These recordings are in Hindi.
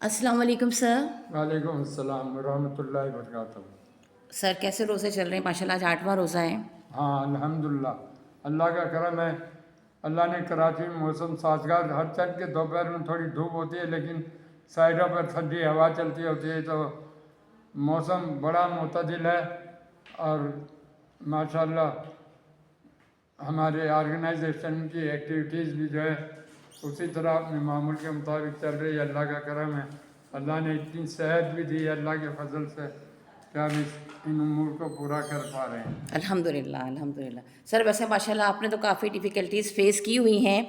अस्सलाम वालेकुम सर। वालेकुम अस्सलाम रहमतुल्लाहि व बरकातहू। सर कैसे रोज़े चल रहे हैं? माशाल्लाह आज 8वां रोज़ा है। हाँ अल्हम्दुलिल्लाह, अल्लाह का करम है। अल्लाह ने कराची में मौसम साजगार, हर चंद के दोपहर में थोड़ी धूप होती है लेकिन साइडों पर ठंडी हवा चलती होती है, तो मौसम बड़ा मुतदिल है। और माशाल्लाह हमारे ऑर्गेनाइजेशन की एक्टिविटीज़ भी जो है उसी तरह अपने मामूल के मुताबिक चल रही है। अल्लाह का करम है, अल्लाह ने इतनी सेहत भी दी है अल्लाह के फजल से कि हम इन उमूर को पूरा कर पा रहे हैं। अल्हम्दुलिल्लाह अल्हम्दुलिल्लाह। सर वैसे माशाल्लाह आपने तो काफ़ी डिफ़िकल्टीज़ फ़ेस की हुई हैं,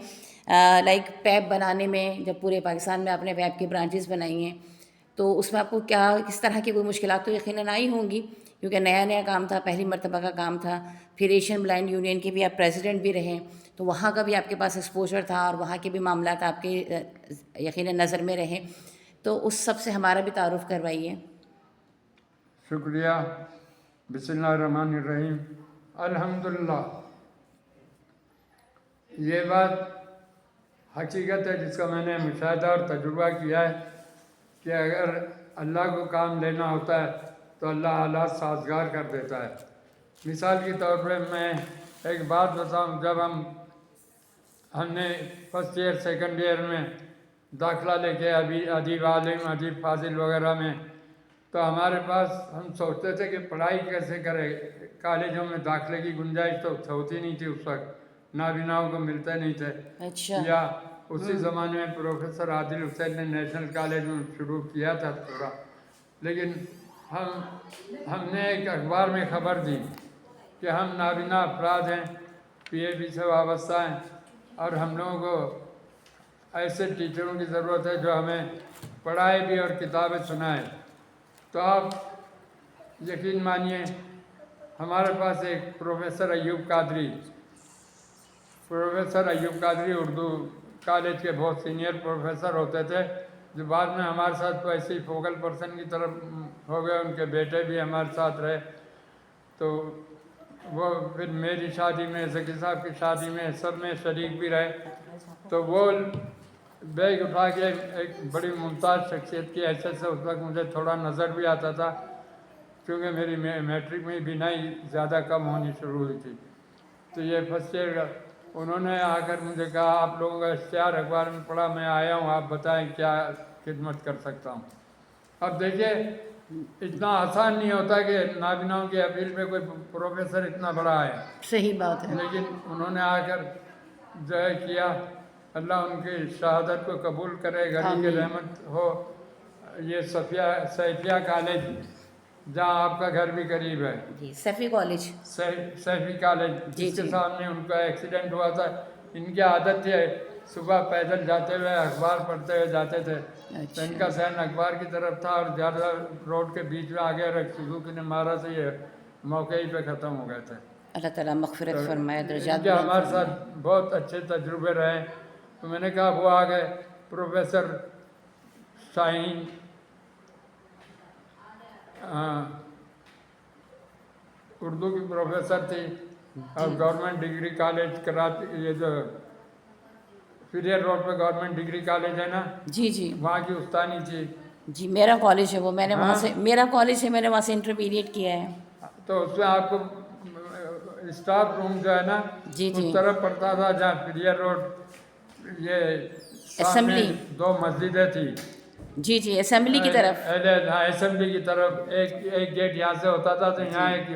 लाइक पैप बनाने में। जब पूरे पाकिस्तान में आपने पैप की ब्रांचेस बनाई हैं तो उसमें आपको क्या किस तरह की कोई मुश्किलात तो यकीनन आई होंगी, क्योंकि नया नया काम था, पहली मरतबा का काम था। फिर एशियन ब्लाइंड यूनियन के भी आप प्रेसिडेंट भी रहे, तो वहाँ का भी आपके पास एक्सपोजर था और वहाँ के भी मामलात आपके यकीनन नज़र में रहे। तो उस सब से हमारा भी तारुफ़ करवाइए। शुक्रिया। बिस्मिल्लाहिर्रहमानिर्रहीम। अल्हम्दुलिल्लाह, ये बात हकीकत है जिसका मैंने मुशाहिदा और तजुर्बा किया है कि अगर अल्लाह को काम लेना होता है तो अल्लाह हालात साजगार कर देता है। मिसाल के तौर पे मैं एक बात बताऊं, जब हमने फर्स्ट ईयर सेकंड ईयर में दाखिला लेके अभी अदीब आलिम अदीब फाजिल वगैरह में, तो हमारे पास हम सोचते थे कि पढ़ाई कैसे करें। कॉलेजों में दाखिले की गुंजाइश तो होती नहीं थी, उस वक्त नाबीनाओं को मिलते नहीं थे। अच्छा। या उसी ज़माने में प्रोफेसर आदिल हुसैन ने नेशनल कॉलेज में शुरू किया था थोड़ा, लेकिन हमने एक अखबार में खबर दी कि हम नाबीना अफराद हैं, पीएबी से वाबस्ता हैं और हम लोगों को ऐसे टीचरों की ज़रूरत है जो हमें पढ़ाए भी और किताबें सुनाए। तो आप यकीन मानिए, हमारे पास एक प्रोफेसर अयूब कादरी उर्दू कॉलेज के बहुत सीनियर प्रोफेसर होते थे, जो बाद में हमारे साथ तो ऐसे ही फोकल पर्सन की तरफ हो गए। उनके बेटे भी हमारे साथ रहे, तो वो फिर मेरी शादी में, जकी साहब की शादी में, सब में शरीक भी रहे। तो वो बैग उठा के एक बड़ी मुमताज़ शख्सियत की हैसियत से उस वक्त मुझे थोड़ा नज़र भी आता था, क्योंकि मेरी मैट्रिक में बिनाई ज़्यादा कम होनी शुरू हुई थी। तो ये फर्स्ट ईयर का उन्होंने आकर मुझे कहा, आप लोगों का इश्तिहार अखबार में पढ़ा, मैं आया हूँ, आप बताएं क्या खिदमत कर सकता हूँ। अब देखिए, इतना आसान नहीं होता कि नाबीनाओं की अपील पे कोई प्रोफेसर इतना बड़ा आए, सही बात है। लेकिन उन्होंने आकर जो है किया। अल्लाह उनकी शहादत को कबूल करे, गनी की आमीन। रहमत हो। ये सैफिया कॉलेज, जहाँ आपका घर भी करीब है, जी सैफी कॉलेज। सैफी कॉलेज, जी जिसके जी। सामने उनका एक्सीडेंट हुआ था। इनकी आदत थी सुबह पैदल जाते हुए अखबार पढ़ते हुए जाते थे, तो अच्छा। इनका सहन अखबार की तरफ था और ज़्यादा रोड के बीच में आ गया और सुजुकी ने मारा, से ये मौके ही पे ख़त्म हो गए थे। अल्लाह ताला मग़फ़िरत तो फ़रमाए, दर्जात इनके बुलंद हमारे साथ फ़रमाए। बहुत अच्छे तजुर्बे रहे। तो मैंने कहा, वो आ गए प्रोफेसर शाहीन, उर्दू की प्रोफेसर थी और गवर्नमेंट डिग्री कॉलेज कराची, ये जो पीरियर रोड पे गवर्नमेंट डिग्री कॉलेज है ना, जी जी। वहाँ की उस्तानी थी। जी मेरा कॉलेज है वो, मैंने वहाँ हाँ, से, मेरा कॉलेज है, मैंने वहाँ से इंटरमीडिएट किया है। तो उसमें आपको स्टाफ रूम जो है ना, जी उस जी। तरफ पड़ता था जहाँ पीरियर रोड, ये सामने असेंबली। दो मस्जिदें थी। जी जी, असेंबली की तरफ। असेंबली की तरफ एक गेट यहाँ से होता था, तो यहाँ जी। एक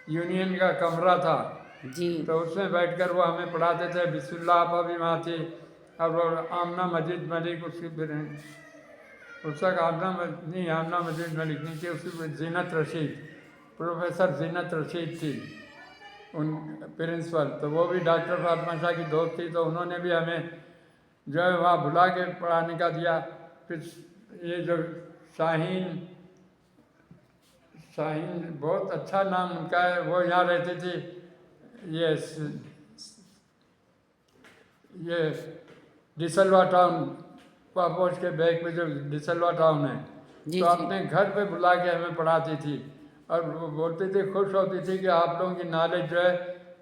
यूनियन का कमरा था। जी। तो उसमें बैठकर वो हमें पढ़ाते थे। बिस्मिल्लाह आपा भी वहाँ थी और वो आमना मजिद मलिक, उसकी फिर उस वक्त आमना मजिद मलिक नहीं थी, उसकी जीनत रशीद, प्रोफेसर जीनत रशीद थी उन प्रिंसिपल। तो वो भी डॉक्टर फातिमा शाह की दोस्त थी, तो उन्होंने भी हमें जो है वहाँ बुला के पढ़ाने का दिया। फिर ये जो शाहीन शाहीन बहुत अच्छा नाम उनका है, वो यहाँ रहती थी, ये डिसलवा टाउन, पापोश के बैग पे जो डिसलवा टाउन है, जी तो जी। अपने घर पे बुला के हमें पढ़ाती थी। और वो बोलती थी, खुश होती थी कि आप लोगों की नॉलेज जो है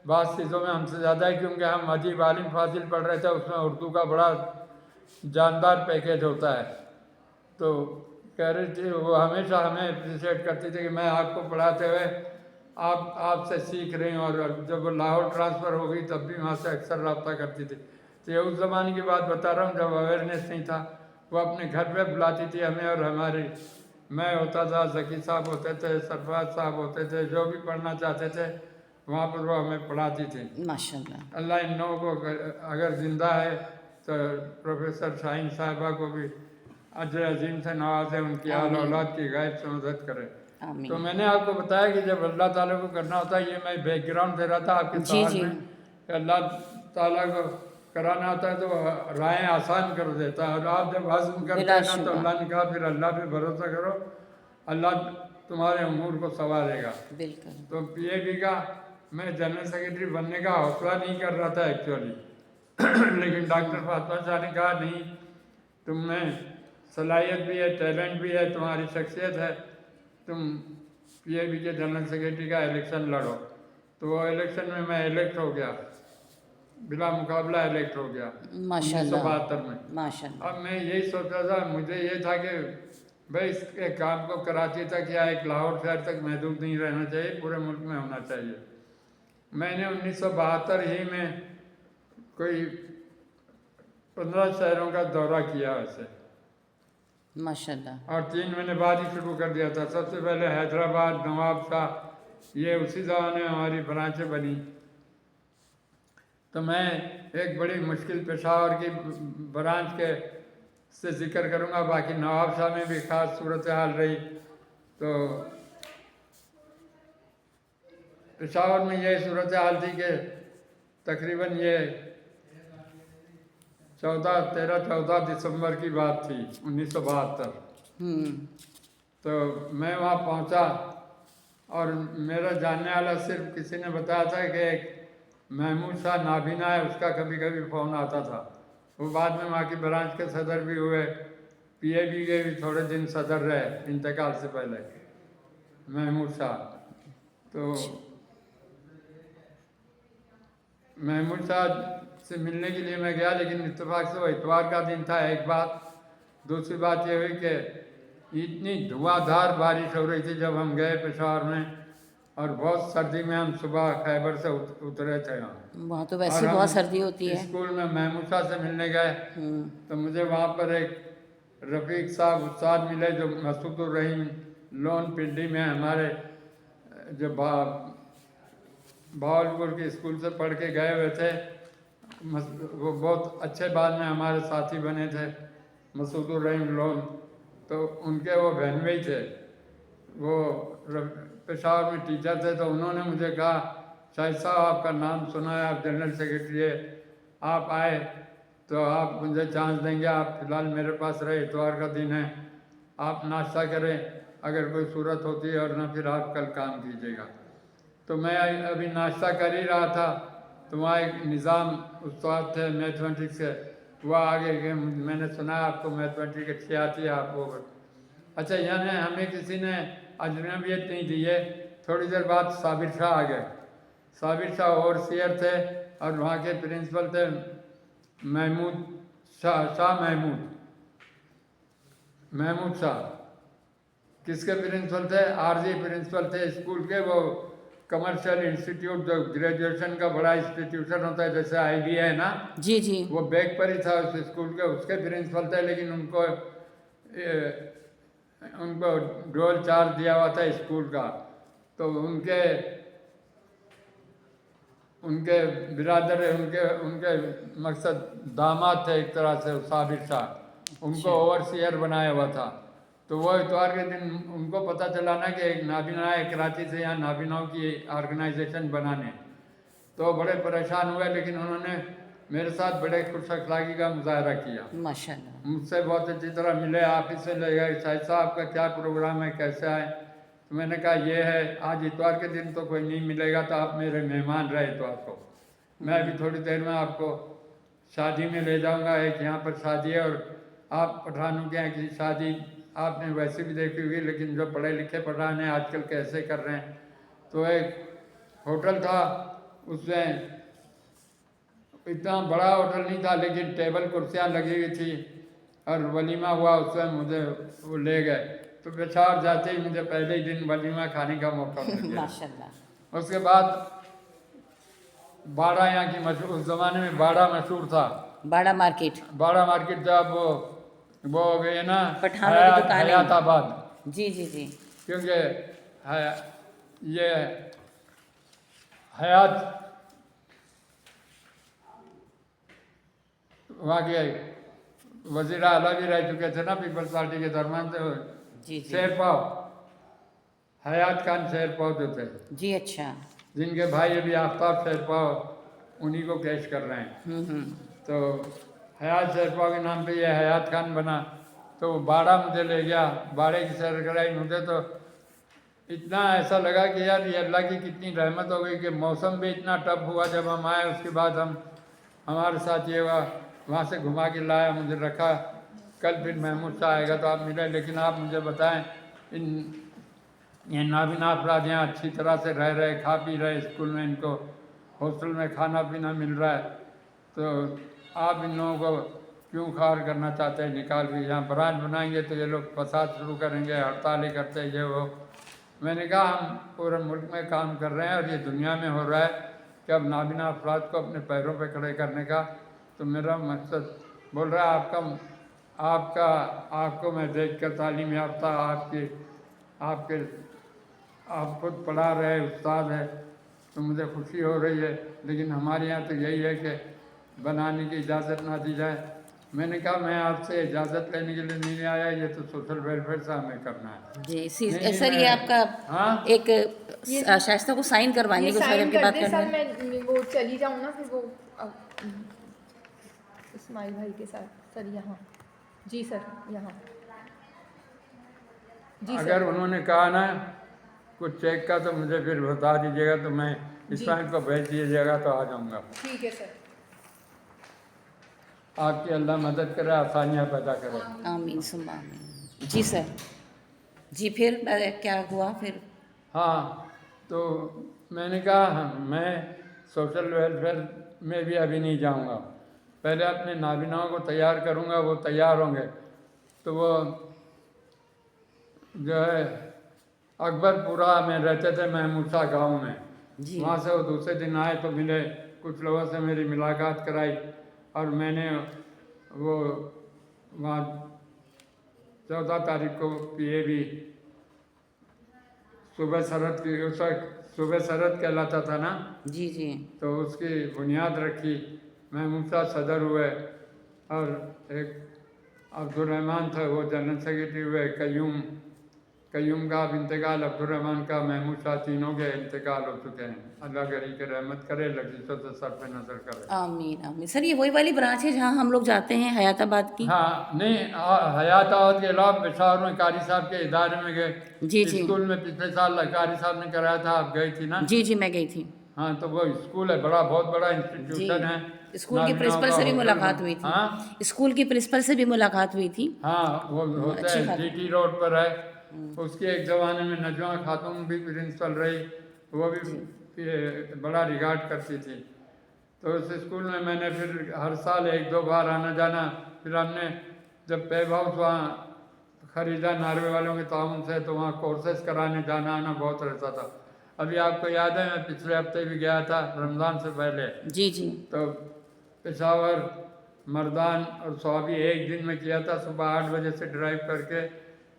बात चीज़ों में हमसे ज़्यादा है, क्योंकि हम अदीब आलिम फाजिल पढ़ रहे थे, उसमें उर्दू का बड़ा जानदार पैकेज होता है। तो कह रही थी वो हमेशा हमें अप्रिशिएट करती थी कि मैं आपको पढ़ाते हुए आप आपसे सीख रही हूँ। और जब वो लाहौर ट्रांसफ़र हो गई तब भी वहाँ से अक्सर रब्ता करती थी। तो ये उस ज़माने की बात बता रहा हूँ जब अवेयरनेस नहीं था। वो अपने घर पे बुलाती थी हमें, और हमारी मैं होता था, ज़की साहब होते थे, सरफराज साहब होते थे, जो भी पढ़ना चाहते थे वहाँ पर वो हमें पढ़ाती थी। माशाल्लाह। अल्लाह इन लोगों को अगर ज़िंदा है तो प्रोफेसर शाहीन साहिबा को भी अजर अजीम से नवाजे, उनकी आल आमीन औलाद की गायब से मदद करे। तो आमीन। मैंने आपको बताया कि जब अल्लाह ताला को करना होता है, ये मैं बैकग्राउंड दे रहा था आपके जी सवाल जी। में, कि अल्लाह ताला को कराना होता है तो राहें आसान कर देता है। और आप जब हज़म करते हैं ना तो बिलाशुबा। अल्लाह ने कहा फिर अल्लाह पे भरोसा करो, अल्लाह तुम्हारे उमूर को संवारेगा। बिल्कुल। तो पीएबी का मैं जनरल सेक्रेटरी बनने का हौसला नहीं कर रहा था एक्चुअली लेकिन डॉक्टर फातिमा शाह ने कहा नहीं, तुम में सलाहियत भी है, टैलेंट भी है, तुम्हारी शख्सियत है, तुम पीएबी के जनरल सेक्रेटरी का इलेक्शन लड़ो। तो वो इलेक्शन में मैं इलेक्ट हो गया, बिला मुकाबला इलेक्ट हो गया माशाल्लाह 1972 में। माशाल्लाह। अब मैं यही सोच रहा था, मुझे ये था कि भाई इसके काम को कराची तक या एक लाहौर शहर तक महदूद नहीं रहना चाहिए, पूरे मुल्क में होना चाहिए। मैंने 1972 ही में कोई 15 शहरों का दौरा किया वैसे, माशाल्लाह। और 3 महीने बाद ही शुरू कर दिया था। सबसे पहले हैदराबाद, नवाबशाह, ये उसी ज़माने में हमारी ब्रांचें बनी। तो मैं एक बड़ी मुश्किल पेशावर की ब्रांच के से जिक्र करूँगा, बाकी नवाबशाह में भी ख़ास सूरत हाल रही। तो पेशावर में ये सूरत हाल थी कि तकरीबन ये 13-14 दिसंबर की बात थी 1972। तो मैं वहाँ पहुँचा और मेरा जानने वाला सिर्फ किसी ने बताया था कि एक महमूद शाह नाबीना है, उसका कभी कभी फ़ोन आता था। वो बाद में वहाँ की ब्रांच के सदर भी हुए, पीएबी के भी थोड़े दिन सदर रहे इंतकाल से पहले, महमूद शाह। तो महमूद शाह से मिलने के लिए मैं गया, लेकिन इत्तेफाक से वो इतवार का दिन था, एक बात। दूसरी बात ये हुई कि इतनी धुआंधार बारिश हो रही थी जब हम गए पेशावर में, और बहुत सर्दी में हम सुबह खैबर से उतरे थे वहाँ तो और वैसे ही हम बहुत सर्दी होती है। स्कूल में महमूद शाह से मिलने गए। तो मुझे वहाँ पर एक रफ़ीक साहब उस्ताद मिले जो मसूदुर रहीम लोन पिंडी में हमारे जो भावलपुर के स्कूल से पढ़ के गए हुए थे। वो बहुत अच्छे बाद में हमारे साथी बने थे, मसूदुर रहीम लोन। तो उनके वो बहनवे थे, वो पेशावर में टीचर थे। तो उन्होंने मुझे कहा, शाहिद साहब आपका नाम सुना है, आप जनरल सेक्रेटरी है, आप आए तो आप मुझे चांस देंगे, आप फिलहाल मेरे पास रहे, इतवार का दिन है, आप नाश्ता करें, अगर कोई सूरत होती है, और ना फिर आप कल काम कीजिएगा। तो मैं अभी नाश्ता कर ही रहा था, तो वहाँ एक निज़ाम उस्ताद थे मैथमेटिक्स के, वो आगे गए, मैंने सुना आपको मैथमेटिक्स अच्छी आती है आपको। अच्छा, यानी हमें किसी ने अजनबियत नहीं दी है। थोड़ी देर बाद साबिर शाह आ गए। साबिर शाह ओवरसियर थे और वहाँ के प्रिंसिपल थे महमूद शाह महमूद शाह। किसके प्रिंसिपल थे? आरजी प्रिंसिपल थे स्कूल के। वो कमर्शियल इंस्टीट्यूट जो ग्रेजुएशन का बड़ा इंस्टीट्यूशन होता है जैसे आईबी है ना, जी जी। वो बैग पर ही था उस स्कूल के, उसके प्रिंसिपल थे। लेकिन उनको डोल चार्ज दिया हुआ था स्कूल का। तो उनके बिरादर, उनके मकसद दामाद थे एक तरह से साबिर शाह, उनको ओवरसियर बनाया हुआ था। तो वो इतवार के दिन उनको पता चला ना कि एक नाबीना है कराची से यहाँ नाबीनाओं की ऑर्गेनाइजेशन बनाने, तो बड़े परेशान हुए। लेकिन उन्होंने मेरे साथ बड़े खुश अखलाकी का मुजाहरा किया, माशाल्लाह। मुझसे बहुत अच्छी तरह मिले, ऑफिस से ले गए, शाहिद साहब का क्या प्रोग्राम है, कैसे आए। तो मैंने कहा ये है, आज इतवार के दिन तो कोई नहीं मिलेगा, तो आप मेरे मेहमान रहे इतवार को। मैं अभी थोड़ी देर में आपको शादी में ले जाऊंगा, एक यहाँ पर शादी है, और आप पठानों के यहाँ की शादी आपने वैसे भी देखी होगी, लेकिन जो पढ़े लिखे पठान हैं आजकल कैसे कर रहे हैं। तो एक होटल था, उसमें इतना बड़ा होटल नहीं था, लेकिन टेबल कुर्सियाँ लगी हुई थी, और वलीमा हुआ उसमें मुझे वो ले गए, तो पेशावर जाते ही मुझे पहले ही दिन वलीमा खाने का मौका मिल गया। माशाल्लाह। उसके बाद बाड़ा यहाँ की मशहूर, उस ज़माने में बाड़ा मशहूर था। बाड़ा मार्केट, बाड़ा मार्केट जब वो हो गई है ना, पठानों की दुकानें। हयाताबाद, जी जी जी। क्योंकि ये हयात वहाँ के वज़ीर आला भी रह चुके थे ना पीपल्स पार्टी के दरमियान, तो जी जी शेरपाव, हयात खान शेरपाव जो थे, जी। अच्छा। जिनके भाई अभी आफ्ताब शेरपाव उन्हीं को कैश कर रहे हैं। तो हयात शेरपाव के नाम पे ये हयात खान बना। तो बाड़ा मुझे ले गया, बाड़े की सैर कराई मुझे, तो इतना ऐसा लगा कि यार ये अल्लाह की कितनी रहमत हो गई कि मौसम भी इतना टफ हुआ जब हम आए। उसके बाद हमारे साथ ये हुआ, वहाँ से घुमा के लाया, मुझे रखा। कल फिर महमूद शाह आएगा तो आप मिले, लेकिन आप मुझे बताएं ये नाबीना अफराद यहाँ अच्छी तरह से रह रहे, खा पी रहे, स्कूल में इनको हॉस्टल में खाना पीना मिल रहा है, तो आप इन लोगों को क्यों खार करना चाहते हैं? निकाल के यहाँ ब्रांच बनाएंगे तो ये लोग फसाद शुरू करेंगे, हड़तालें करते हैं, ये वो। मैंने कहा हम पूरे मुल्क में काम कर रहे हैं और ये दुनिया में हो रहा है कि अब नाबीना अफराद को अपने पैरों पे खड़े करने का। तो मेरा मकसद बोल रहा है आपको मैं देख कर तालीम याफ्ता, आप खुद पढ़ा रहे उस्ताद है, तो मुझे खुशी हो रही है। लेकिन हमारे यहाँ तो यही है कि बनाने की इजाज़त ना दी जाए। मैंने कहा मैं आपसे इजाज़त लेने के लिए नहीं आया, ये तो सोशल वेलफेयर से हमें करना है। जी नहीं, सर, ये आपका हाँ? एक शाइस्ता को साइन करवाने की साइन की कर बात दे कर सर, रहे हैं। मैं वो चली जाऊँ ना फिर वो इस्माइल भाई के साथ। सर यहाँ, जी सर यहाँ, जी अगर सर। उन्होंने कहा ना कुछ चेक का तो मुझे फिर बता दीजिएगा, तो मैं इस्माइल को भेज दीजिएगा तो आ जाऊँगा। ठीक है सर। आपकी अल्लाह मदद करे, आसानियाँ पैदा करे। आमीन सुम्मा आमीन। जी सर। जी फिर क्या हुआ फिर? हाँ, तो मैंने कहा मैं सोशल वेलफेयर में भी अभी नहीं जाऊंगा, पहले अपने नाबीनाओं को तैयार करूंगा, वो तैयार होंगे तो वो जो है अकबरपुरा में रहते थे महमूद शाह गाँव में, वहाँ से वो दूसरे दिन आए तो मिले, कुछ लोगों से मेरी मुलाकात कराई और मैंने वो वहाँ 14 तारीख को PAB सुबह सरहद की, उस वक्त सुबह सरहद कहलाता था ना, जी जी। तो उसकी बुनियाद रखी। महमूद शाह सदर हुए और एक अब्दुर्रहमान था वो जनरल सेक्रेटरी हुए। कयूम का अब इंतकाल, अब्दुर्रहमान का, महमूद शाह, तीनों के इंतकाल हो चुके हैं। अल्लाह गरी के रहमत करे, लजीजों से सर पे नजर करे। आमीन आमीन। सर ये वही वाली ब्रांच है जहाँ हम लोग जाते हैं, हयाताबाद की? हाँ, नहीं, हयाताबाद के अलावा पेशावर में कारी साहब के इदारे में गए। जी जी। स्कूल में पिछले साल कारी साहब ने कराया था, आप गई थी ना? जी जी मैं गई थी। हाँ, तो वो स्कूल है, बहुत बड़ा इंस्टीट्यूशन है। स्कूल की प्रिंसिपल से भी मुलाकात हुई थी। हाँ, स्कूल की प्रिंसिपल से भी मुलाकात हुई थी। हाँ, वो होता है GT रोड पर है। उसके एक ज़माने में नजमा खातून भी प्रिंसिपल रही, वो भी बड़ा रिगार्ड करती थी। तो उस स्कूल में मैंने फिर हर साल 1-2 बार आना जाना। फिर हमने जब पेब हाउस वहाँ ख़रीदा नार्वे वालों के ताउन से, तो वहाँ कोर्सेज कराने जाना आना बहुत रहता था। अभी आपको याद है मैं पिछले हफ्ते भी गया था, रमज़ान से पहले। जी जी। तो पेशावर, मर्दान और स्वाबी एक दिन में किया था, सुबह 8 बजे से ड्राइव करके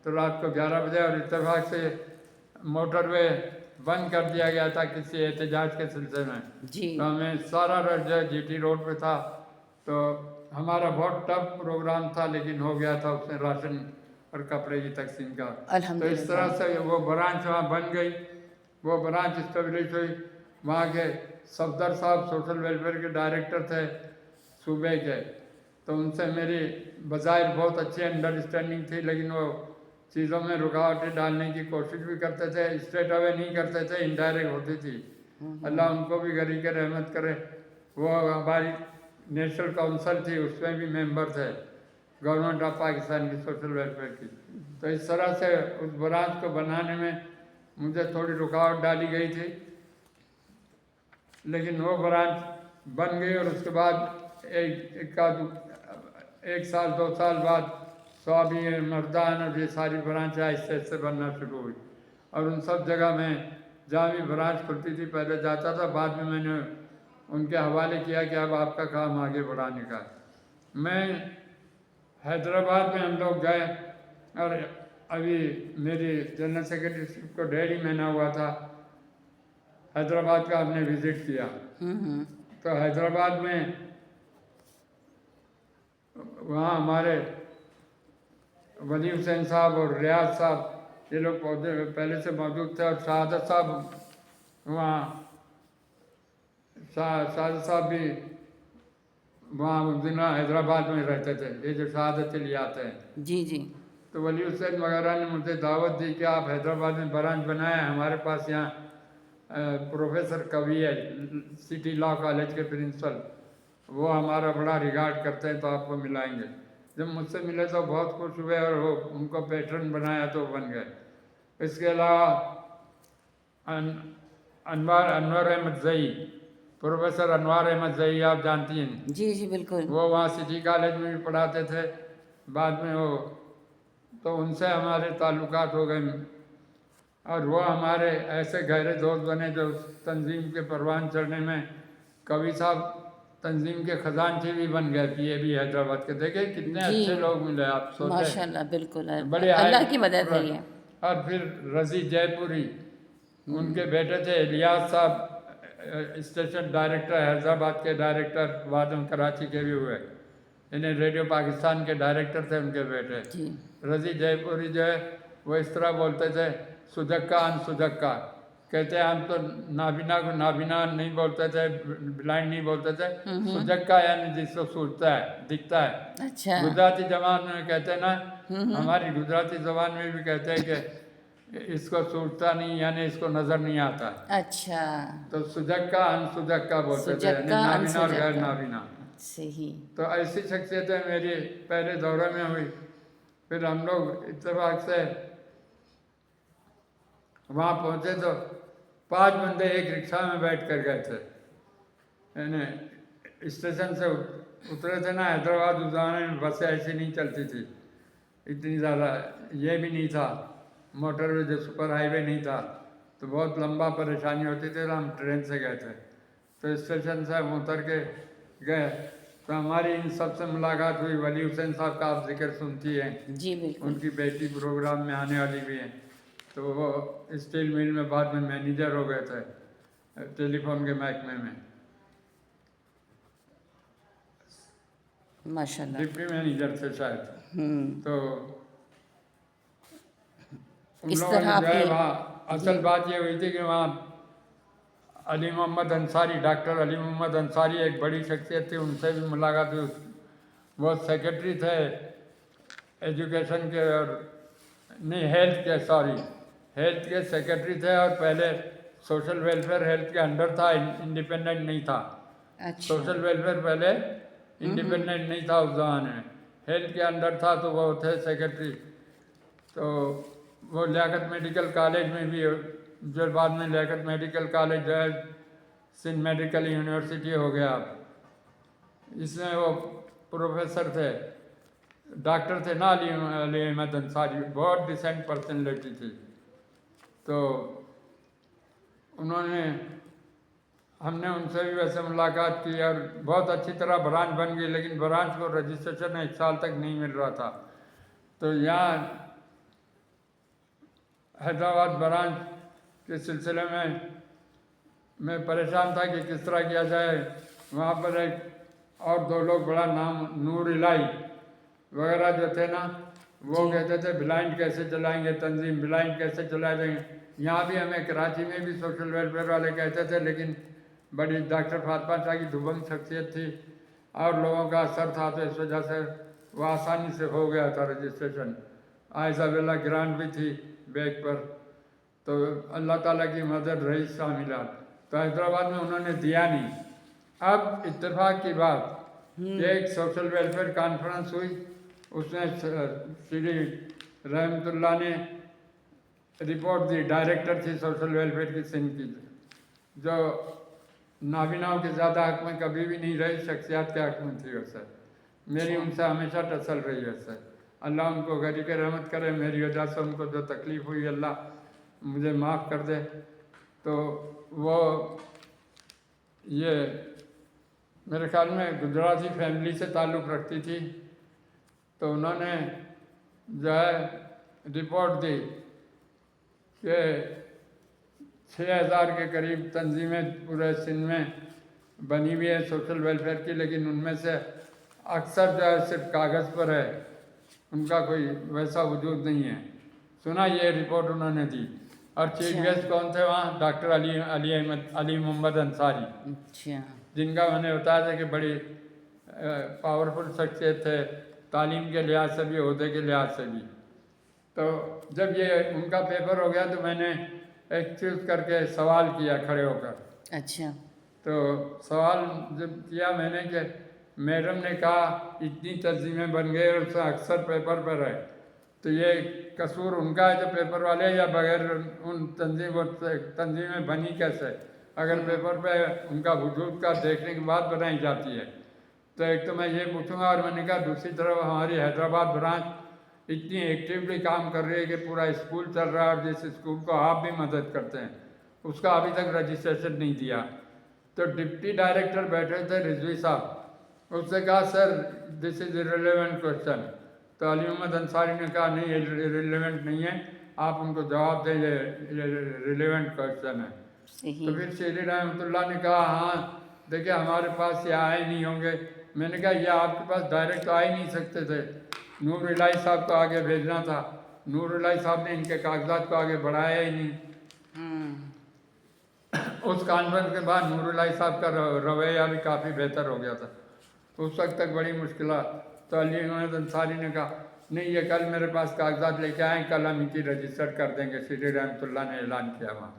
तो रात को 11 बजे, और इत्तेफाक से मोटरवे बंद कर दिया गया था किसी एहतजाज के सिलसिले में। जी। तो हमें सारा जो GT रोड पे था, तो हमारा बहुत टफ प्रोग्राम था, लेकिन हो गया था उसमें राशन और कपड़े की तकसीम का। तो इस तरह से वो ब्रांच वहाँ बन गई, वो ब्रांच इस्टेब्लिश हुई। वहाँ के सफदर साहब सोशल वेलफेयर के डायरेक्टर थे सूबे के, तो उनसे मेरी बज़ाहिर बहुत अच्छी अंडरस्टैंडिंग थी, लेकिन वो चीज़ों में रुकावटें डालने की कोशिश भी करते थे, स्ट्रेट अवे नहीं करते थे, इनडायरेक्ट होती थी। अल्लाह उनको भी गरी के रहमत करे। वो हमारी नेशनल काउंसिल थी, उसमें भी मेंबर थे, गवर्नमेंट ऑफ पाकिस्तान की सोशल वेलफेयर की। तो इस तरह से उस ब्रांच को बनाने में मुझे थोड़ी रुकावट डाली गई थी, लेकिन वो ब्रांच बन गई। और उसके बाद एक साल 2 साल बाद स्वाबी मर्दान और ये सारी ब्रांच आहिस्ते आहिस्ते बनना शुरू हुई। और उन सब जगह में जहाँ भी ब्रांच खुलती थी पहले जाता था, बाद में मैंने उनके हवाले किया कि अब आपका काम आगे बढ़ाने का। मैं हैदराबाद में हम लोग गए और अभी मेरी जनरल सेक्रेटरीशिप को 1.5 महीना हुआ था, हैदराबाद का हमने विज़िट किया। तो हैदराबाद में वहाँ हमारे वली हुसैन साहब और रियाज साहब ये लोग पहले से मौजूद थे, और शहादत साहब वहाँ शहादत साहब भी वहाँ उस दिन हैदराबाद में रहते थे, ये जो शहादत के लिए आते हैं। जी जी। तो वली हुसैन वगैरह ने मुझे दावत दी कि आप हैदराबाद में ब्रांच बनाए, हमारे पास यहाँ प्रोफेसर कवि है सिटी लॉ कॉलेज के प्रिंसिपल, वो हमारा बड़ा रिगार्ड करते हैं, तो आपको मिलाएंगे। जब मुझसे मिले तो बहुत खुश हुए और वो उनको पैटर्न बनाया तो बन गए। इसके अलावा अनवर अहमद जई, प्रोफेसर अनवर अहमद जई आप जानती हैं? जी जी बिल्कुल। वो वहाँ सिटी कॉलेज में भी पढ़ाते थे, बाद में वो तो उनसे हमारे ताल्लुकात हो गए, और वो हमारे ऐसे गहरे दोस्त बने जो तंजीम के परवान चढ़ने में कवि साहब तंजीम के खजानची भी बन गए, PAB हैदराबाद के। देखे कितने जी। अच्छे लोग मिले, आप सोचे माशाल्लाह, बिल्कुल बड़े अल्लाह हाई की मदद है ये। और फिर रजी जयपुरी, उनके बेटे थे इलियास साहब, स्टेशन डायरेक्टर हैदराबाद के डायरेक्टर, बाद में कराची के भी हुए। इन्हें रेडियो पाकिस्तान के डायरेक्टर थे उनके बेटे। जी रजी जयपुरी जो है वो इस तरह बोलते थे, सुजक्का अन सुजक्का, कहते हैं हम तो नाबिना को नाबिना नहीं बोलते थे, ब्लाइंड नहीं बोलते थे, सुजक्का यानी जिसको सूझता है, दिखता है। अच्छा। गुजराती जबान में कहते हैं ना, हमारी गुजराती जबान में भी कहते हैं कि इसको सूझता नहीं, यानी इसको नजर नहीं आता। अच्छा। तो सुजक्का अन सुजक्का बोलते थे, यानी सुजक्का नाबिना और गैर अनसुजक्का। नाबिना। सही। तो ऐसी शख्सियतें मेरी पहले दौरे में हुई। फिर हम लोग इत्तेफाक से वहाँ पहुँचे तो 5 बंदे एक रिक्शा में बैठ कर गए थे, यानी स्टेशन से उतरे थे ना हैदराबाद, उस ज़माने में बसें ऐसी नहीं चलती थी इतनी ज़्यादा, ये भी नहीं था मोटरवे, जो सुपर हाईवे नहीं था, तो बहुत लंबा परेशानी होती थी, तो हम ट्रेन से गए थे। तो स्टेशन से हम उतर के गए तो हमारी इन सब से मुलाकात हुई। वली हुसैन साहब का आप जिक्र सुनती हैं, जी बिल्कुल। उनकी बेटी प्रोग्राम में आने वाली भी हैं। तो वो स्टील मिल में बाद में मैनेजर हो गए थे, टेलीफोन के महकमे में माशाल्लाह। डिप्टी मैनेजर थे शायद। तो उन इस लोगों तरह ने जो है आपकी- वहाँ असल बात ये हुई थी कि वहाँ अली मोहम्मद अंसारी, डॉक्टर अली मोहम्मद अंसारी एक बड़ी शख्सियत थी, उनसे भी मुलाकात हुई। वो सेक्रेटरी थे एजुकेशन के, और नहीं हेल्थ के, सॉरी हेल्थ के सेक्रेटरी थे, और पहले सोशल वेलफेयर हेल्थ के अंडर था, इंडिपेंडेंट नहीं था। अच्छा। सोशल वेलफेयर पहले इंडिपेंडेंट नहीं था उस जमाने में, हेल्थ के अंडर था, तो वो थे सेक्रेटरी। तो वो लियाकत मेडिकल कॉलेज में भी, जो बाद में लियाकत मेडिकल कॉलेज जो है सिंध मेडिकल यूनिवर्सिटी हो गया अब, इसमें वो प्रोफेसर थे, डॉक्टर थे ना, अली अहमद अंसारी, बहुत डिसेंट पर्सनैलिटी थी। तो उन्होंने, हमने उनसे भी वैसे मुलाकात की, और बहुत अच्छी तरह ब्रांच बन गई, लेकिन ब्रांच को रजिस्ट्रेशन 1 साल तक नहीं मिल रहा था। तो यहाँ हैदराबाद ब्रांच के सिलसिले में मैं परेशान था कि किस तरह किया जाए। वहाँ पर एक और 2 लोग बड़ा नाम, नूर इलाई वगैरह जो थे ना, वो कहते थे ब्लाइंड कैसे चलाएंगे तंजीम, ब्लाइंड कैसे चला देंगे। यहाँ भी हमें कराची में भी सोशल वेलफेयर वाले कहते थे, लेकिन बड़ी डॉक्टर फातिमा शाह की दुबंग शख्सियत थी और लोगों का असर था, तो इस वजह से वो आसानी से हो गया था रजिस्ट्रेशन। आइजाबिल्ला ग्रांट भी थी बैग पर, तो अल्लाह ताला की मदद रही शामिल। तो हैदराबाद में उन्होंने दिया नहीं। अब इत्तेफाक की बात, एक सोशल वेलफेयर कॉन्फ्रेंस हुई, उसमें श्री रहमतुल्लाह ने रिपोर्ट दी, डायरेक्टर थी सोशल वेलफेयर की सिंध की, जो नाबिनाओं के ज़्यादा हक में कभी भी नहीं रही, शख्सियात के हक में थी। वैसे मेरी उनसे हमेशा टसल रही। वैसे अल्लाह उनको गरीब के रहमत करे, मेरी वजह से उनको जो तकलीफ़ हुई अल्लाह मुझे माफ़ कर दे। तो वो ये मेरे ख्याल में गुजराती फैमिली से ताल्लुक़ रखती थी, तो उन्होंने जो है रिपोर्ट दी कि 6,000 के करीब तंजीमें पूरे सिंध में बनी हुई है सोशल वेलफेयर की, लेकिन उनमें से अक्सर जो है सिर्फ कागज़ पर है, उनका कोई वैसा वजूद नहीं है। सुना ये रिपोर्ट उन्होंने दी। और चीफ गेस्ट कौन थे वहाँ? डॉक्टर अली मोहम्मद अंसारी, अच्छा। जिनका मैंने बताया था कि बड़ी पावरफुल शख्सियत थे, तालीम के लिहाज से भी, ओहदे के लिहाज से भी। तो जब ये उनका पेपर हो गया तो मैंने एक चूज करके सवाल किया खड़े होकर। अच्छा। तो सवाल जब किया मैंने कि मैडम ने कहा इतनी तंजीमें बन गई और उससे अक्सर पेपर पर है, तो ये कसूर उनका है जो पेपर वाले, या बगैर उन तंजीमें बनी कैसे अगर पेपर पे उनका वजूद का देखने के बाद बनाई जाती है? तो एक तो मैं ये पूछूंगा, और मैंने कहा दूसरी तरफ हमारी हैदराबाद ब्रांच इतनी एक्टिवली काम कर रही है कि पूरा स्कूल चल रहा है, और जिस स्कूल को आप भी मदद करते हैं उसका अभी तक रजिस्ट्रेशन नहीं दिया। तो डिप्टी डायरेक्टर बैठे थे रिजवी साहब, उससे कहा sir this is irrelevant question. तो अली मोहम्मद अंसारी ने कहा नहीं ये रिलेवेंट नहीं है, आप उनको जवाब दें, ये रिलेवेंट क्वेश्चन है। सही। तो फिर शेरी रहमतुल्लाह ने कहा हाँ देखिए हमारे पास ये आए नहीं होंगे। मैंने कहा ये आपके पास डायरेक्ट तो आ ही नहीं सकते थे, नूर इलाही साहब को आगे भेजना था, नूर इलाही साहब ने इनके कागजात को आगे बढ़ाया ही नहीं। उस कॉन्फ्रेंस के बाद नूर इलाही साहब का रवैया भी काफ़ी बेहतर हो गया था। उस वक्त तक बड़ी मुश्किल। तो अली मोहम्मद अंसारी ने कहा नहीं ये कल मेरे पास कागजात लेके आए, कल हम इनकी रजिस्टर कर देंगे, शेरी रहमतुल्लाह ने ऐलान किया वहाँ।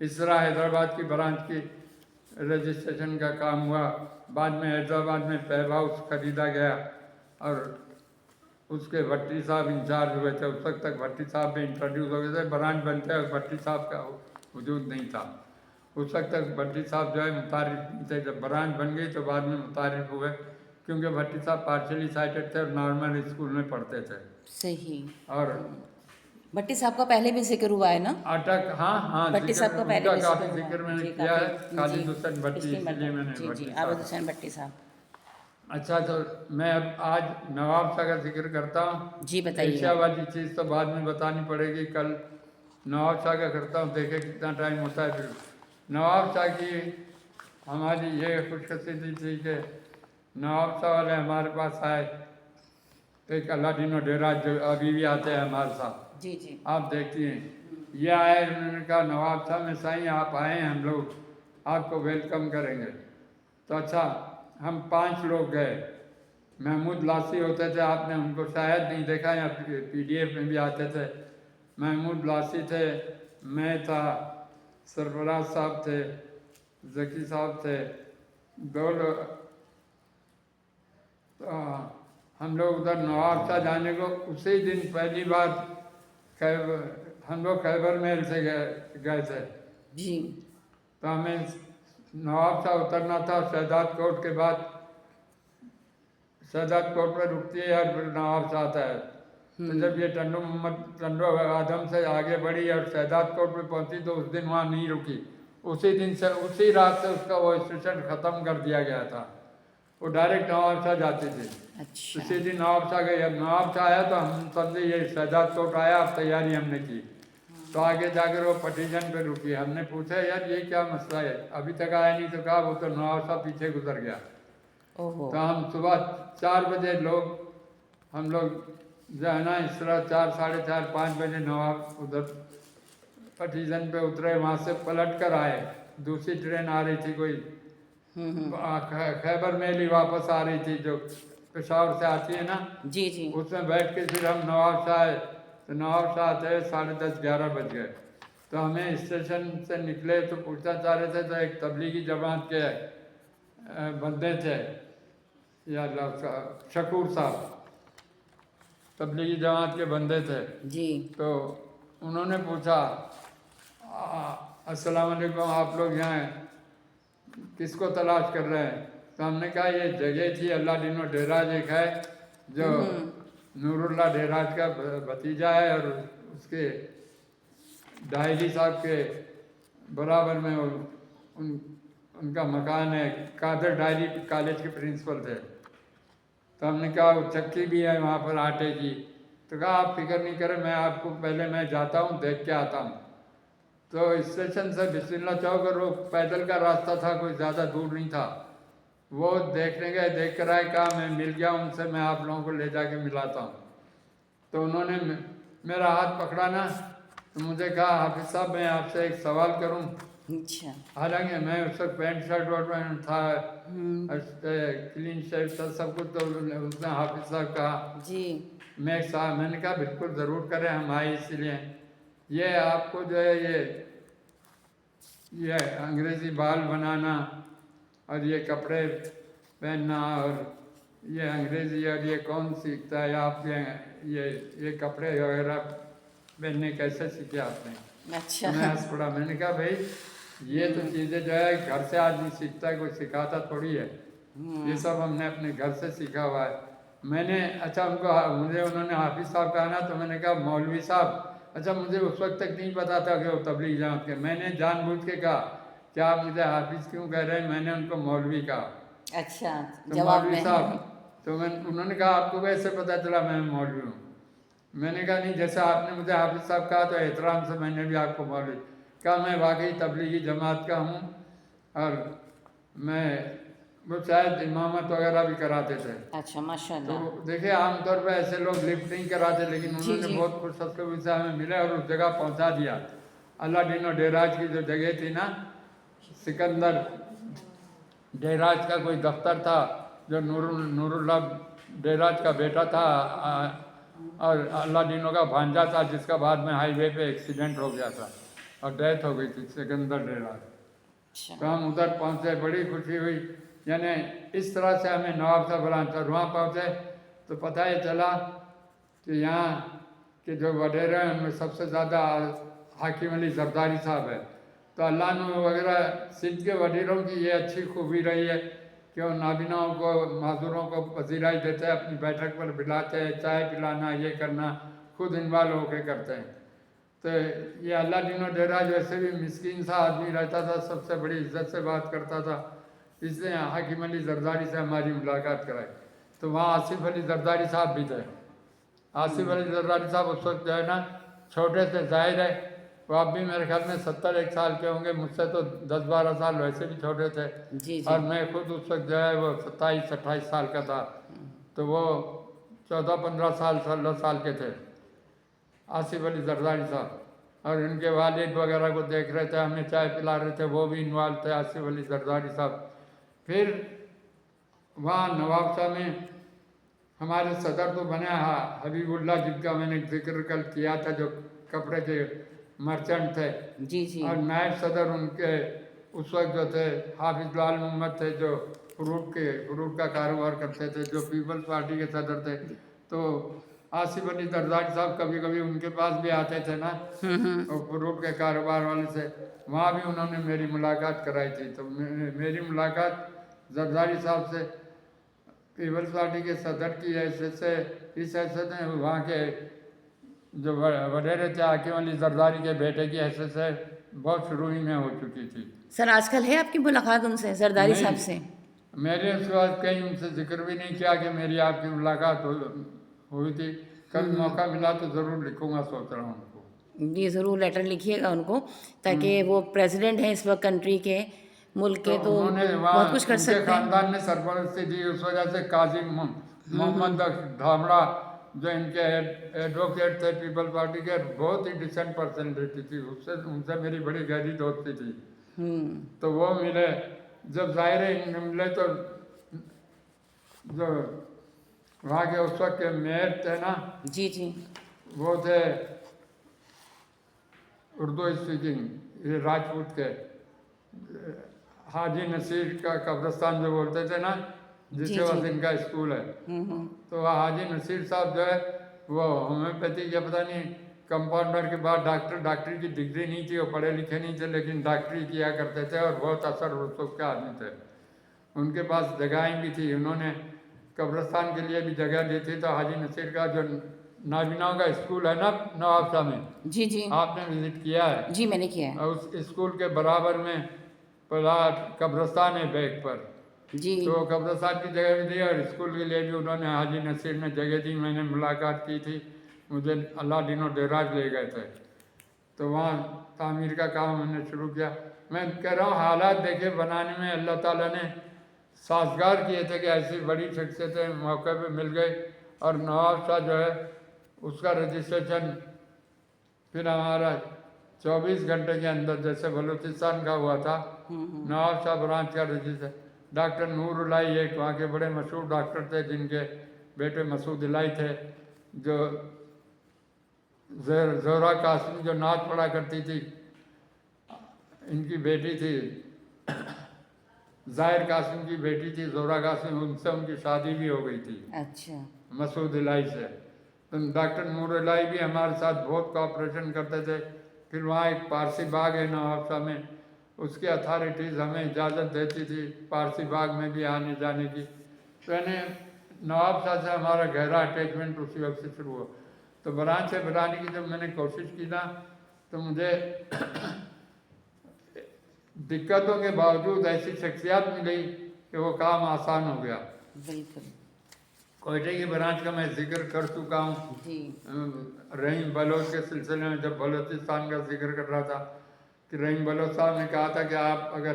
इस तरह हैदराबाद की ब्रांच की रजिस्ट्रेशन का काम हुआ। बाद में हैदराबाद में फैब हाउस खरीदा गया और उसके भट्टी साहब इंचार्ज हुए थे। उस वक्त तक भट्टी साहब भी इंट्रोड्यूस हो गए थे, ब्रांच बनते और भट्टी साहब का वजूद नहीं था। उस वक्त तक भट्टी साहब जो है मुतारिफ नहीं थे। जब ब्रांच बन गई तो बाद में मुतारिफ हुए, क्योंकि भट्टी साहब पार्शली साइटेड थे और नॉर्मल स्कूल में पढ़ते थे। सही। और भट्टी साहब का पहले भी जिक्र हुआ है ना? अटक हाँ हाँ भट्टी साहब का पहले भी काफ़ी जिक्र जिक्र हुआ। मैंने जी, किया है, काफ़ी। खालिद जी, हुसैन भट्टी, पिछली इसलिए मरतबा। मैंने जी भट्टी जी, साहब। आबद हुसैन भट्टी साहब। अच्छा तो मैं अब आज नवाब शाह का जिक्र करता हूँ। जी बताइए। एशिया वाली चीज़ तो बाद में बतानी पड़ेगी, कल नवाब शाह का करता हूँ, देखे कितना टाइम होता है। फिर नवाब शाह की हमारी ये खुशखबरी थी कि नवाब शाह वाले हमारे पास आए, तो एक अलादीनो डेरा जो अभी भी आते हैं हमारे साथ, जी जी। आप देखती हैं। ये आए, उन्होंने कहा नवाब साहब में साईं आप आए हैं, हम लोग आपको वेलकम करेंगे। तो अच्छा हम 5 लोग गए। महमूद लासी होते थे, आपने उनको शायद नहीं देखा या PDF में भी आते थे। महमूद लासी थे, मैं था, सरफराज साहब थे, जकी साहब थे, 2 लोग। तो हम लोग उधर नवाब शाह जाने को उसी दिन पहली बार हम लोग खैबर महल से गए थे। जी। तो हमें नवाब शाह उतरना था, शहजाद कोट के बाद शहजाद कोट पर रुकती है और फिर नवाब शाह आता है। तो जब ये टंडो आदम से आगे बढ़ी और शहजाद कोट पर पहुंची तो उस दिन वहाँ नहीं रुकी। उसी दिन से, उसी रात से उसका वो स्टेशन ख़त्म कर दिया गया था, वो डायरेक्ट नवाब शाह जाती थी। अच्छा। उसी दिन नवाब शाह गए। अब नवाब शाह आया तो हम समझे ये शहजाद कोट आया, अब तैयारी हमने की। तो आगे जाकर वो पटीजन पे रुकी। हमने पूछा यार ये क्या मसला है, अभी तक आया नहीं। तो कहा वो तो नवाब शाह पीछे गुजर गया। ओहो। तो हम सुबह 4 बजे हम लोग जो है ना इस तरह 4, साढ़े 4, 5 बजे नवाब उधर पटीजन पे उतरे। वहाँ से पलट कर आए, दूसरी ट्रेन आ रही थी कोई खैबर मेल ही वापस आ रही थी, जो पेशावर से आती है ना। जी जी। उसमें बैठ के फिर हम नवाब शाह आए। तो नवाब शाह आते 10:30, 11 बज गए। तो हमें स्टेशन से निकले तो पूछना चाह रहे थे, तो एक तबलीगी जमात के बंदे थे, या शकूर साहब तबलीगी जमात के बंदे थे। जी। तो उन्होंने पूछा अस्सलाम वालेकुम, आप लोग यहाँ किसको तलाश कर रहे हैं? तो हमने कहा ये जगह थी अल्लादीनो डेरा एक है जो नूरुल्लाह डेराज का भतीजा है और उसके डायरी साहब के बराबर में उनका मकान है। कादर डायरी कॉलेज के प्रिंसिपल थे। तो हमने कहा वो चक्की भी है वहाँ पर आटे की। तो कहा आप फिक्र नहीं करें, मैं आपको पहले मैं जाता हूँ देख के आता हूँ। तो स्टेशन से बिस्मिल्लाह चौक और वो पैदल का रास्ता था, कोई ज़्यादा दूर नहीं था। वो देखने गए, देख कर आए, कहा मैं मिल गया उनसे, मैं आप लोगों को ले जाके मिलाता हूँ। तो उन्होंने मेरा हाथ पकड़ा ना, तो मुझे कहा हाफिज साहब मैं आपसे एक सवाल करूँ। अच्छा। हालांकि मैं उस वक्त पैंट शर्ट वगैरह था, क्लीन शर्ट था सब कुछ। तो उसने हाफिज साहब कहा जी। मैंने कहा बिल्कुल ज़रूर करें, हम आए इसीलिए। ये आपको जो है ये अंग्रेज़ी बाल बनाना और ये कपड़े पहनना और ये अंग्रेज़ी और ये कौन सीखता है, आप ये कपड़े वगैरह पहनने कैसे सीखे आपने? अच्छा। तो मैं हंस पड़ा। मैंने कहा भाई ये तो चीज़ें जो है घर से आदमी सीखता है, कोई सिखाता थोड़ी है। ये सब हमने अपने घर से सीखा हुआ है। मैंने अच्छा मुझे उन्होंने हाफिज साहब कहा ना, तो मैंने कहा मौलवी साहब। अच्छा मुझे उस वक्त तक नहीं पता था कि वो तबलीग जमात के। मैंने जानबूझ के कहा क्या आप मुझे हाफिज क्यों कह रहे हैं? मैंने उनको मौलवी कहा। अच्छा, तो जवाब मौलवी में। साहब, तो उन्होंने कहा आपको कैसे पता चला मैं मौलवी हूँ? मैंने कहा नहीं, जैसे आपने मुझे हाफिज साहब कहा तो एहतराम से मैंने भी आपको मौलवी कहा। मैं वाकई तबलीगी जमात का हूँ और मैं वो शायद इमामत वगैरह भी कराते थे। अच्छा, तो माशाल्लाह। देखिए आमतौर पर ऐसे लोग लिफ्ट नहीं कराते, लेकिन जी उन्होंने जी। बहुत खुशखबरी से हमें मिले और उस जगह पहुंचा दिया। अल्लाह डिनो डेराज की जो जगह थी ना, सिकंदर डेराज का कोई दफ्तर था जो नूरुल्लाह डेराज का बेटा था और अल्लाह डिनो का भांजा था, जिसका बाद में हाईवे पे एक्सीडेंट हो गया था और डेथ हो गई थी, सिकंदर डेराज। अच्छा। तो हम उधर पहुँचे, बड़ी खुशी हुई। यानी इस तरह से हमें नवाब साहब बुलाए। तो वहाँ पहुँचे तो पता ही चला कि यहाँ के जो वडेरे हैं उनमें सबसे ज़्यादा हाकिम अली जरदारी साहब है। तो अल्लाह ने वगैरह सिंध के वडीरों की ये अच्छी खूबी रही है कि वो नाबीनाओं को, माजूरों को पजीराई देते हैं, अपनी बैठक पर बुलाते हैं, चाय पिलाना, ये करना खुद इन्वॉल्व होकर करते हैं। तो ये अल्लाह डिनो डेराज वैसे भी मिस्कीन सा आदमी रहता था, सबसे बड़ी इज्जत से बात करता था, इसलिए हाकिम अली जरदारी से हमारी मुलाकात कराई। तो वहाँ आसिफ अली जरदारी साहब भी थे। आसिफ अली जरदारी साहब उस वक्त जो है ना छोटे से, जाहिर है वो अब भी मेरे ख्याल में 70-1 साल के होंगे, मुझसे तो 10-12 साल वैसे भी छोटे थे। जी जी। और मैं खुद उस वक्त जो है वो 27-28 साल का था, तो वो 14-15 साल 16 साल के थे आसिफ अली जरदारी साहब। और इनके वालिद वगैरह को देख रहे थे, हमें चाय पिला रहे थे, वो भी इन्वॉल्व थे आसिफ अली जरदारी साहब। फिर वहाँ नवाब शाह में हमारे सदर तो बने हबीबुल्लाह, जिनका मैंने जिक्र कल किया था, जो कपड़े के मर्चेंट थे। जी जी। और नायब सदर उनके उस वक्त जो थे हाफिज लाल मोहम्मद थे, जो फ्रूट का कारोबार करते थे, जो पीपल्स पार्टी के सदर थे। तो आसिफ अली जरदारी साहब कभी कभी उनके पास भी आते थे ना, और फ्रूट के कारोबार वाले से, वहाँ भी उन्होंने मेरी मुलाकात कराई थी। तो मेरी मुलाकात जरदारी साहब से पीपल्स पार्टी के सदर की हैसियत से, इस हैसियत में वहाँ के जो वडेरे थे हाकिम अली जरदारी के बेटे की हैसियत से बहुत शुरू ही में हो चुकी थी। सर आजकल है आपकी मुलाकात उनसे, जरदारी साहब नहीं, से? मेरे उसके बाद कहीं उनसे जिक्र भी नहीं किया कि मेरी आपकी मुलाकात हुई थी। कभी मौका मिला तो ज़रूर लिखूंगा, सोच रहा हूँ उनको। जी ज़रूर लेटर लिखिएगा उनको, ताकि वो प्रेसिडेंट हैं इस वक्त कंट्री के, मुल्क तो के, तो उन्होंने बहुत कुछ वहाँ कर उनके सकते हैं। खानदान ने सरपरस्ती दी, उस वजह से काजी मोहम्मद धामड़ा जो इनके एडवोकेट थे पीपल पार्टी के, बहुत ही डिसेंट पर्सनैलिटी थी, उससे उनसे मेरी बड़ी गहरी दोस्ती थी। तो वो मिले, जब जाहिर है मिले तो जो वहाँ के उस वक्त के मेयर थे ना, जी जी। वो थे उर्दू स्पीकिंग, ये राजपूत के हाजी नसीर का कब्रिस्तान जो बोलते थे ना, जिसके पास इनका स्कूल है। तो वह हाजी नसीर साहब जो है वो होम्योपैथी के पता नहीं कंपाउंडर के बाद डॉक्टरी की डिग्री नहीं थी, वो पढ़े लिखे नहीं थे, लेकिन डॉक्टरी किया करते थे और बहुत असर रसूख के आदमी थे। उनके पास जगहें भी थी, उन्होंने कब्रिस्तान के लिए भी जगह दी थी। तो हाजी नसीर का जो नाबीनाओं का स्कूल है ना नवाब शाह में, जी जी आपने विजिट किया है? जी मैंने किया है। और उस स्कूल के बराबर में प्लाट कब्रिस्तान है बैक पर, जी तो कब्रिस्तान की जगह भी दी और स्कूल के लिए भी उन्होंने हाजी नसीर ने जगह दी। मैंने मुलाकात की थी, मुझे अल्लाह दिनों देराज ले गए थे, तो वहाँ तामीर का काम हमने शुरू किया। मैं कह रहा हूँ हालात देखे बनाने में अल्लाह ताला ने साजगार किए थे कि ऐसी बड़ी शख्सियतें मौके पे मिल गई। और नवाब शाह जो है उसका रजिस्ट्रेशन फिर हमारा 24 घंटे के अंदर, जैसे बलूचिस्तान का हुआ था, नवाब शाह ब्रांच का रजिस्टर। डॉक्टर नूर इलाही एक वहाँ के बड़े मशहूर डॉक्टर थे, जिनके बेटे मसूद इलाही थे, जो जोहरा कासिम जो नाच पढ़ा करती थी, इनकी बेटी थी, जाहिर कासिम की बेटी थी जोहरा कासिम, उनसे उनकी शादी भी हो गई थी अच्छा मसूद इलाही से। तो डॉक्टर नूर इलाही भी हमारे साथ बहुत कोऑपरेशन करते थे। फिर वहाँ एक पारसी बाग है नवाब शाह में, उसकी अथॉरिटीज़ हमें इजाज़त देती थी पारसी बाग में भी आने जाने की। तो यानी नवाब शाह से हमारा गहरा अटैचमेंट उसी वक्त से शुरू हुआ। तो ब्रांच से बनाने की जब मैंने कोशिश की ना, तो मुझे दिक्कतों के बावजूद ऐसी शख्सियत मिली कि वो काम आसान हो गया। बिल्कुल कोयटे की ब्रांच का मैं जिक्र कर चुका हूँ। जी रहीम बलोच के सिलसिले में जब बलोचिस्तान का जिक्र कर रहा था कि रहीम बलोच साहब ने कहा था कि आप अगर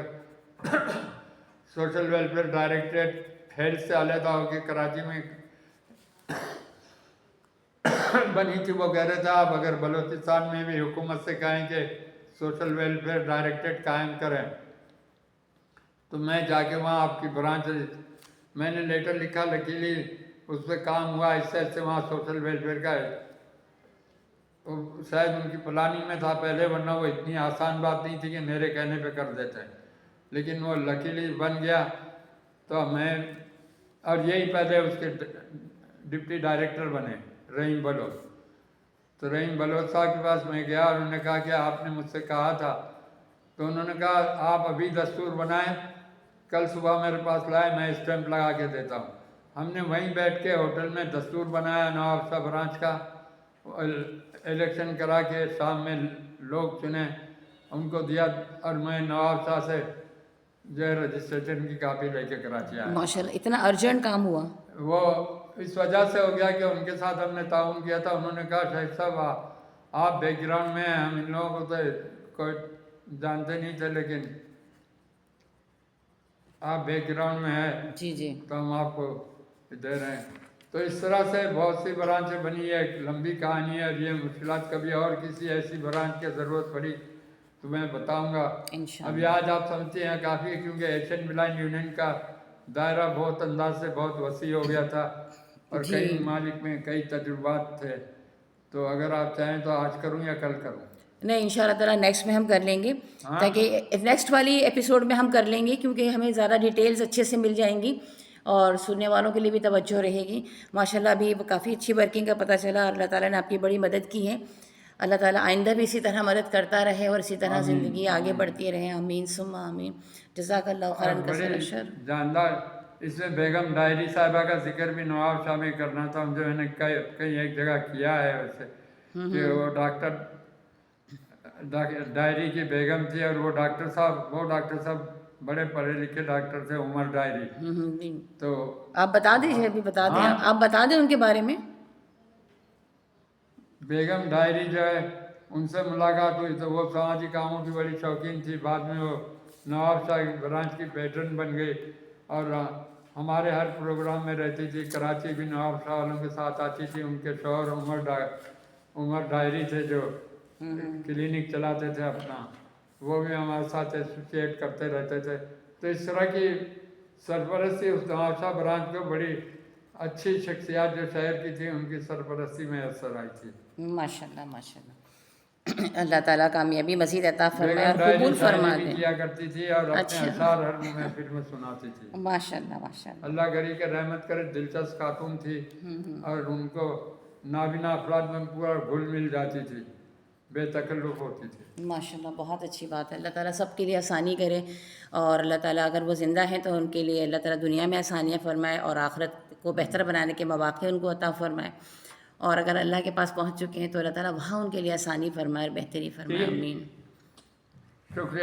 सोशल वेलफेयर डायरेक्टरेट हेल्थ से अलहदा होकर कराची में बनी थी, वो कह रहे थे आप अगर बलोचिस्तान में भी हुकूमत से कहें कि सोशल वेलफेयर डायरेक्टरेट कायम करें, तो मैं जाके वहाँ आपकी ब्रांच, मैंने लेटर लिखा, लकीली उस पर काम हुआ, इससे ऐसे वहाँ सोशल वेलफेयर का है। तो शायद उनकी प्लानिंग में था पहले, वरना वो इतनी आसान बात नहीं थी कि मेरे कहने पे कर देते, लेकिन वो लकीली बन गया। तो मैं और यही पहले उसके डिप्टी डायरेक्टर बने रहीम बलोच। तो रहीम बलोच साहब के पास मैं गया और उन्होंने कहा कि आपने मुझसे कहा था, तो उन्होंने कहा आप अभी दस्तूर बनाएं, कल सुबह मेरे पास लाए, मैं स्टैंप लगा के देता हूँ। हमने वहीं बैठ के होटल में दस्तूर बनाया नवाब शाह ब्रांच का, इलेक्शन करा के शाम में लोग चुने, उनको दिया, और मैं नवाब शाह से जो है रजिस्ट्रेशन की कापी लेके कराची आया। माशाल्लाह इतना अर्जेंट काम हुआ। वो इस वजह से हो गया कि उनके साथ हमने ताउन किया था। उन्होंने कहा शाहिद साहब आप बैकग्राउंड में हैं, हम इन लोगों को तो कोई जानते नहीं थे, लेकिन आप बैकग्राउंड में हैं जी जी तो हम आपको दे रहे हैं। तो इस तरह से बहुत सी ब्रांचें बनी है, एक लंबी कहानी है। और ये मुश्किलात कभी और किसी ऐसी ब्रांच की ज़रूरत पड़ी तो मैं बताऊंगा। इंशाल्लाह। अभी आज आप समझते हैं काफ़ी, क्योंकि एशियन ब्लाइंड यूनियन का दायरा बहुत अंदाज से बहुत वसी हो गया था और जी। कई ममालिक में कई तजुर्बात थे। तो अगर आप चाहें तो आज करूं या कल करूं? नहीं इंशाल्लाह ताला नेक्स्ट में हम कर लेंगे, हाँ। ताकि नेक्स्ट वाली एपिसोड में हम कर लेंगे, क्योंकि हमें ज़्यादा डिटेल्स अच्छे से मिल जाएंगी और सुनने वालों के लिए भी तवज्जो रहेगी। माशाल्लाह अभी काफ़ी अच्छी वर्किंग का पता चला, अल्लाह ताला ने आपकी बड़ी मदद की है। अल्लाह ताला आइंदा भी इसी तरह मदद करता रहे और इसी तरह ज़िंदगी आगे बढ़ती रहे। आमीन सुम्मा आमीन। जज़ाकल्लाहु खैरन और बड़ी कसीरन। जानदार इसमें बेगम डायरी साहिबा का जिक्र भी नवाब शाह में करना था, जो मैंने कई कई एक जगह किया है वैसे, कि वो डॉक्टर डायरी की बेगम थी और वो डॉक्टर साहब बड़े पढ़े लिखे डॉक्टर थे, उमर डायरी। जी। तो आप बता दीजिए, अभी बता दें, हाँ। आप बता दें उनके बारे में। बेगम डायरी जो है उनसे मुलाकात हुई तो वो समाजी कामों की बड़ी शौकीन थी। बाद में वो नवाब शाह ब्रांच की पैटर्न बन गई और हमारे हर प्रोग्राम में रहती थी। कराची भी नवाब शाह वालों के साथ आती थी। उनके शौहर उमर डायरी थे जो क्लिनिक चलाते थे अपना, वो भी हमारे साथ एसोसिएट करते रहते थे। तो इस तरह की सरपरस्ती उस नवाब शाह ब्रांच को बड़ी अच्छी शख्सियत जो शहर की थी उनकी सरपरस्ती में असर आई थी। माशाल्लाह माशाल्लाह। अल्लाह ताला कामयाबी मज़ीद अता फरमाए बेगम और डायरी कबूल फरमा शायरी भी दे। किया करती थी और अपने अच्छा। अशार हर महफिल में सुनाती थी। माशाल्लाह माशाल्लाह। अल्लाह गरी के रहमत करे, दिलचस्प खातून थी और उनको नाबिना अफराद में पूरा घुल मिल जाती थी। बेतकल्लुफ़ होती थी। माशाल्लाह, बहुत अच्छी बात है। अल्लाह ताला सबके लिए आसानी करे और अल्लाह ताला अगर वो ज़िंदा हैं तो उनके लिए अल्लाह ताला दुनिया में आसानियाँ फ़रमाए और आखिरत को बेहतर बनाने के मौक़े उनको अता फ़रमाए, और अगर अल्लाह के पास पहुँच चुके हैं तो अल्लाह ताला वहाँ उनके लिए आसानी फ़रमाए और बेहतरी फ़रमाए। ठीक, आमीन। शुक्रिया।